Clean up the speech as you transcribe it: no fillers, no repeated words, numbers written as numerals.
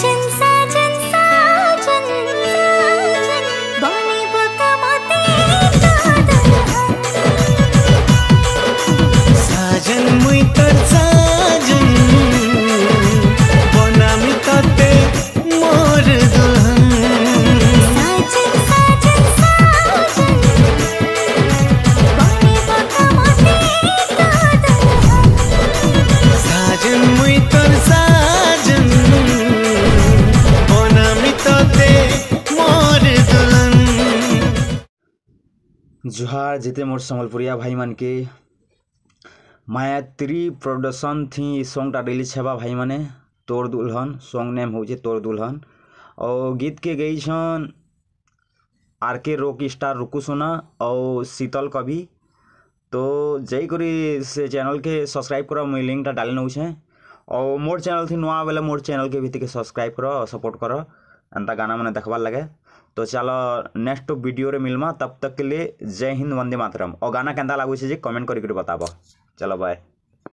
साजन साजन साजन साजन बने बकमते साजन मुई तर साजन बनामी तते मोर दुल्हन साजन साजन साजन बने बकमते साजन मुई तर साजन बनामी तते मोर दुल्हन। जुहार जिते मोर संबलपुरिया भाई मन के मायात्री प्रोडक्शन थी सॉन्गटा रिलीज हेबा भाई माने तोर दुल्हन सॉन्ग नेम हो तोर दुल्हन और गीत के गई छन आर.के. रॉक स्टार रुकु सोना और शीतल कवि। तो जय करी से चैनल के सब्सक्राइब करो मुई लिंकटा डाल नौ छे और मोर चैनल थी नुआ बेले मोर चैनल के भी सब्सक्राइब करो सपोर्ट करो एंता गाना मैंने देखबार लगे। तो चलो नेक्स्ट वीडियो रे मिलमा तब तक के लिए जय हिंद वंदे मातरम और गाना केंदा लागू छे जे कमेंट करके बताबो। चलो बाय।